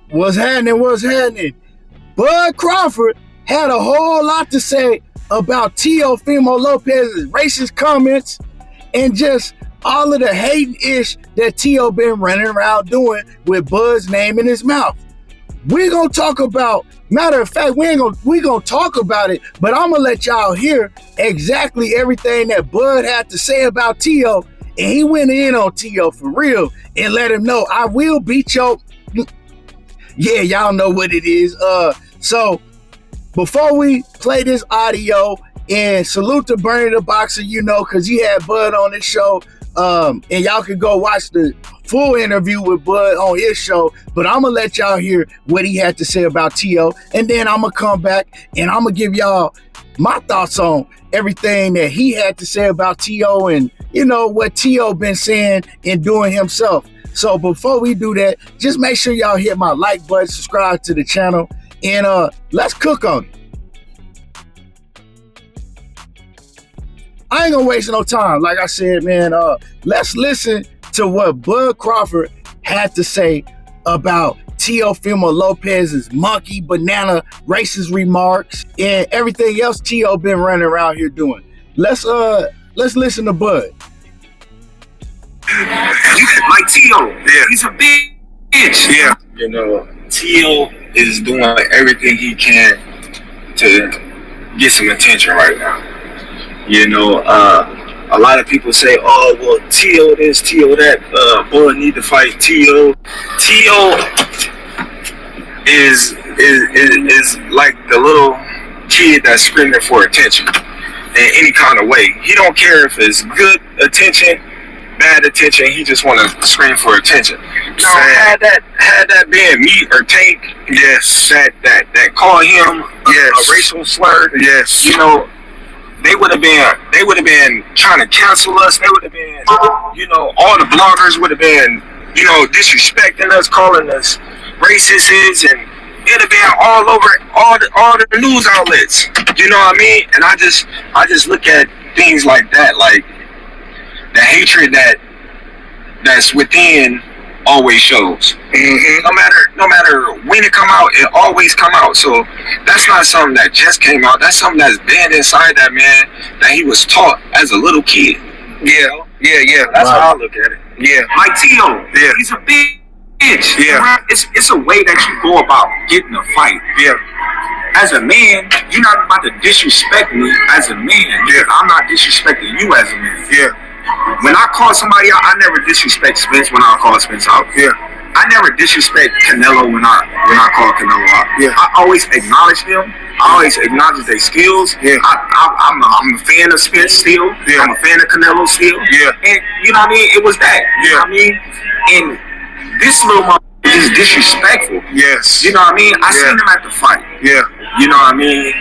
What's happening? What's happening? Bud Crawford had a whole lot to say about Teofimo Lopez's racist comments and just all of the hating ish that Teo been running around doing with Bud's name in his mouth. We're gonna talk about, matter of fact, we gonna talk about it, but I'm gonna let y'all hear exactly everything that Bud had to say about Teo, and he went in on Teo for real and let him know, I will beat your... Yeah, y'all know what it is. So before we play this audio, and salute to Bernie the Boxer, because he had Bud on his show, and y'all can go watch the full interview with Bud on his show, but I'm gonna let y'all hear what he had to say about Teo, and then I'm gonna come back and I'm gonna give y'all my thoughts on everything that he had to say about Teo and what Teo been saying and doing himself. So before we do that, just make sure y'all hit my like button, subscribe to the channel, and let's cook on it. I ain't gonna waste no time. Like I said, man, let's listen to what Bud Crawford had to say about Teofimo Lopez's monkey, banana, racist remarks, and everything else Teo been running around here doing. Let's listen to Bud. Like Teo, he's a bitch. Yeah. Teo is doing everything he can to get some attention right now. A lot of people say, oh, well, Teo this, Teo that, Bud need to fight Teo. Teo is like the little kid that's screaming for attention in any kind of way. He don't care if it's good attention, bad attention, he just want to scream for attention. Had that been me or Tank, yes, that call him a racial slur, yes, they would have been trying to cancel us. They would have been, all the bloggers would have been, disrespecting us, calling us racists, and it'd have been all over all the news outlets. You know what I mean? And I just look at things like that, like the hatred that's within always shows. Mm-hmm. No matter when it come out, it always come out. So that's not something that just came out. That's something that's been inside that man that he was taught as a little kid. Yeah. That's how I look at it. Yeah. Like Teo, he's a bitch. Yeah. It's a way that you go about getting a fight. Yeah. As a man, you're not about to disrespect me as a man. Yeah. I'm not disrespecting you as a man. Yeah. When I call somebody out, I never disrespect Spence when I call Spence out. Yeah. I never disrespect Canelo when I call Canelo out. Yeah. I always acknowledge them. I always acknowledge their skills. Yeah. I'm a fan of Spence still. Yeah. I'm a fan of Canelo still. Yeah. And you know what I mean? It was that. You know what I mean? And this little motherfucker is disrespectful. Yes. You know what I mean? I seen him at the fight. Yeah. You know what I mean?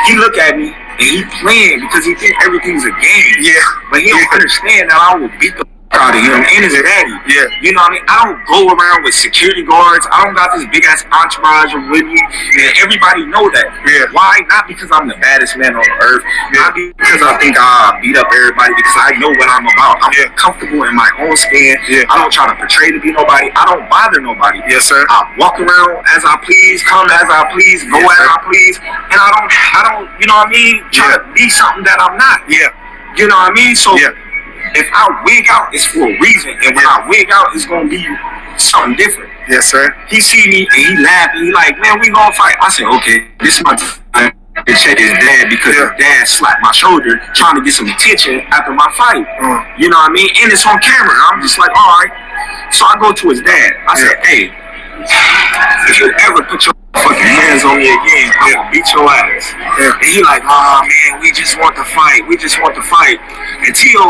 He look at me and he playing because he think everything's a game. Yeah. But he don't understand that I will beat the out of him and his daddy. Yeah. You know what I mean? I don't go around with security guards. I don't got this big ass entourage with me. And everybody know that. Yeah. Why? Not because I'm the baddest man on earth. Yeah. Not because I think I beat up everybody, because I know what I'm about. I'm comfortable in my own skin. Yeah. I don't try to portray to be nobody. I don't bother nobody. Yes, sir. I walk around as I please, come as I please, go as I please, and I don't, you know what I mean, try to be something that I'm not. Yeah. You know what I mean? So Yeah. if I wig out, it's for a reason, and when I wig out, it's gonna be something different. Yes, sir. He see me and he laughing. He like, man, we gonna fight. I said, okay, this is my time to check his dad, because his dad slapped my shoulder trying to get some attention after my fight. You know what I mean? And it's on camera. I'm just like, all right. So I go to his dad. I said, hey, if you ever put your fucking hands on me again, I'm gonna beat your ass. And he like, oh man, we just want to fight. We just want to fight. And Teo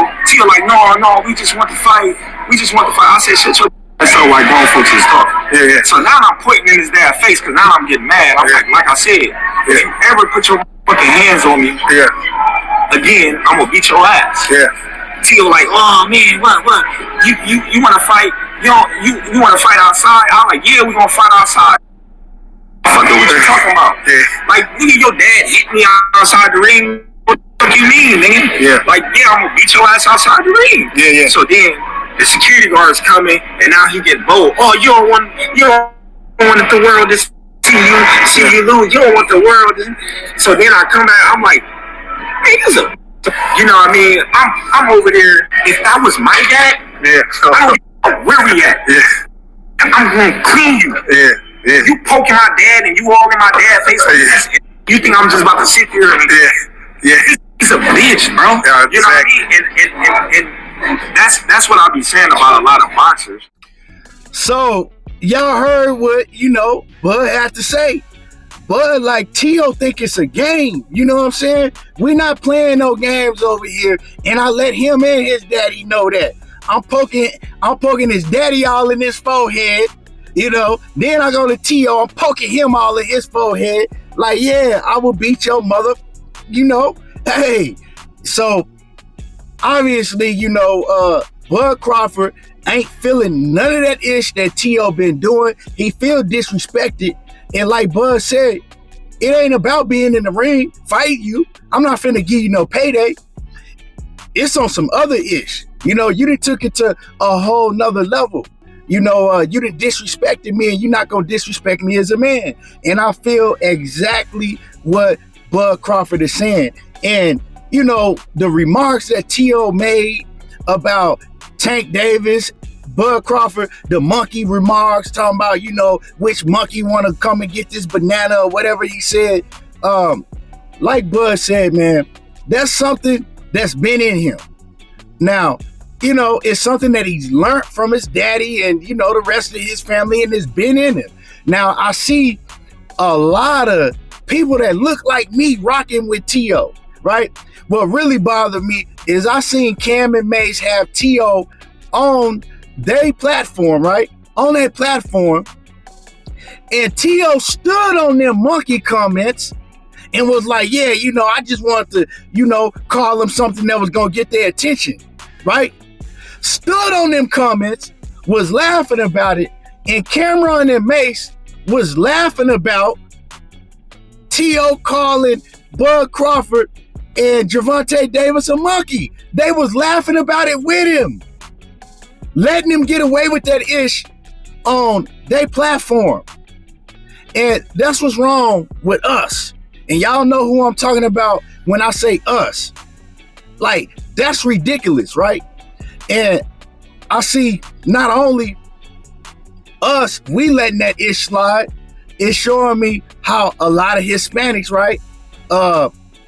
like, no, we just want to fight. We just want to fight. I said, shut your ass up while grown folks is talking. Yeah. So now I'm pointing in his dad's face, because now I'm getting mad. I'm like I said, if you ever put your fucking hands on me again, I'm gonna beat your ass. Yeah. Teo like, oh man, what? You wanna fight? You wanna fight outside? I'm like, yeah, we gonna fight outside. Fuck what you talking about? Yeah. Like, nigga, your dad hit me outside the ring. What the fuck you mean, nigga? Yeah. Like, yeah, I'm gonna beat your ass outside the ring. Yeah. So then the security guard is coming, and now he get bold. Oh, you don't don't want the world to see you lose. You don't want the world to. So then I come back, I'm like, hey, this a, you know what I mean? I'm over there. If that was my dad, I don't know where we at. I'm gonna clean you. You poking my dad and you all in my dad's face like this. You think I'm just about to sit here and he's a bitch, bro. You know what I mean? And that's what I be saying about a lot of boxers. So y'all heard what, Bud had to say. Bud, like, Teo think it's a game. You know what I'm saying? We're not playing no games over here. And I let him and his daddy know that. I'm poking his daddy all in his forehead. Then I go to Teo, I'm poking him all in his forehead. Like, yeah, I will beat your mother, Hey, so obviously, Bud Crawford ain't feeling none of that ish that Teo been doing. He feel disrespected. And like Bud said, it ain't about being in the ring, fight you. I'm not finna give you no payday. It's on some other ish. You done took it to a whole nother level. You done disrespected me, and you're not gonna disrespect me as a man. And I feel exactly what Bud Crawford is saying. And, the remarks that Teo made about Tank Davis, Bud Crawford, the monkey remarks, talking about, which monkey want to come and get this banana or whatever he said. Like Bud said, man, that's something that's been in him. Now, it's something that he's learned from his daddy and, the rest of his family, and it's been in him. Now, I see a lot of people that look like me rocking with Teo, right? What really bothered me is I seen Cam and Mace have Teo on their platform, right? On their platform. And Teo stood on their monkey comments and was like, yeah, I just wanted to, call them something that was going to get their attention, right? Stood on them comments, was laughing about it, and Cameron and Mace was laughing about Teo calling Bud Crawford and Gervonta Davis a monkey. They was laughing about it with him, letting him get away with that ish on their platform. And that's what's wrong with us. And y'all know who I'm talking about when I say us. Like, that's ridiculous, right? And I see not only us, we letting that ish slide, it's showing me how a lot of Hispanics, right?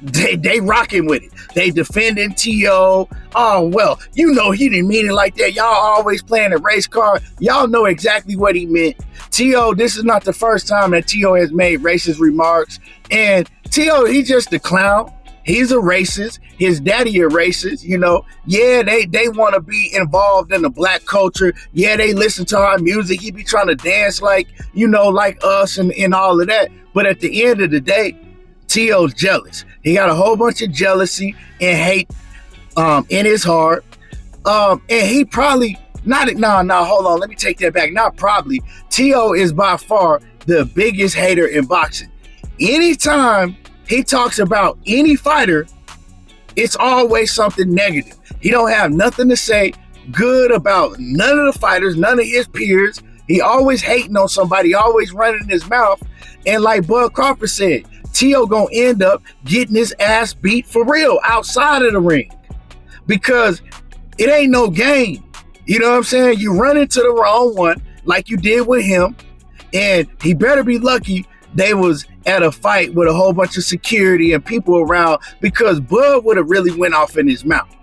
They rocking with it. They defending Teo. Oh, well, he didn't mean it like that. Y'all always playing a race card. Y'all know exactly what he meant. Teo, this is not the first time that Teo has made racist remarks. And Teo, he's just a clown. He's a racist. His daddy a racist, Yeah, they want to be involved in the black culture. Yeah, they listen to our music. He be trying to dance like, like us and all of that. But at the end of the day, Teo's jealous. He got a whole bunch of jealousy and hate in his heart. And he probably, hold on. Let me take that back. Not probably. Teo is by far the biggest hater in boxing. Anytime he talks about any fighter, it's always something negative. He don't have nothing to say good about none of the fighters, none of his peers. He always hating on somebody, always running his mouth. And like Bud Crawford said, Teo gonna end up getting his ass beat for real outside of the ring, because it ain't no game. You know what I'm saying? You run into the wrong one like you did with him, and he better be lucky they was at a fight with a whole bunch of security and people around, because Bud would have really went off in his mouth.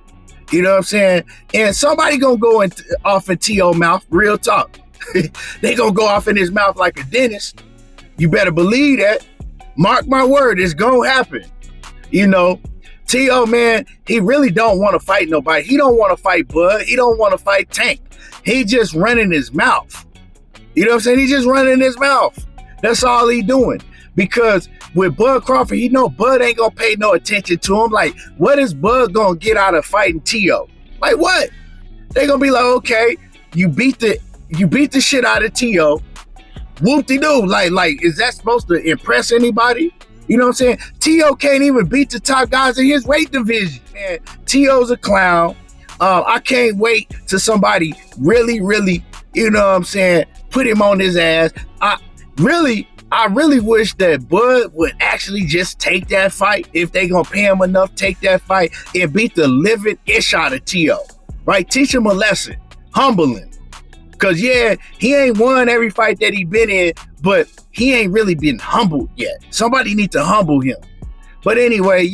You know what I'm saying? And somebody gonna go off in Teo mouth, real talk. They gonna go off in his mouth like a dentist. You better believe that. Mark my word, it's gonna happen. Teo, man, he really don't want to fight nobody. He don't want to fight Bud. He don't want to fight Tank. He just running his mouth. You know what I'm saying? He just running his mouth. That's all he doing. Because with Bud Crawford, he know Bud ain't gonna pay no attention to him. Like, what is Bud gonna get out of fighting Teo? Like, what? They gonna be like, okay, you beat the shit out of Teo. Whoop-de-doo. Like, is that supposed to impress anybody? You know what I'm saying? Teo can't even beat the top guys in his weight division. Man, Teo's a clown. I can't wait till somebody really, really, put him on his ass. really, I really wish that Bud would actually just take that fight. If they gonna pay him enough, take that fight and beat the living ish out of Tio. Right? Teach him a lesson. Humble him. Cause yeah, he ain't won every fight that he been in, but he ain't really been humbled yet. Somebody need to humble him. But anyway,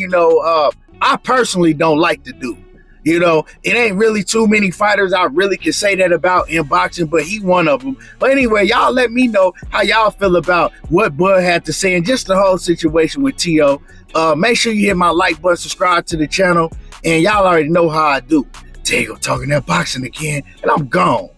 I personally don't like the dude. It ain't really too many fighters I really can say that about in boxing, but he one of them. But anyway, y'all let me know how y'all feel about what Bud had to say and just the whole situation with Tio. Make sure you hit my like button, subscribe to the channel, and y'all already know how I do. Tego talking that boxing again, and I'm gone.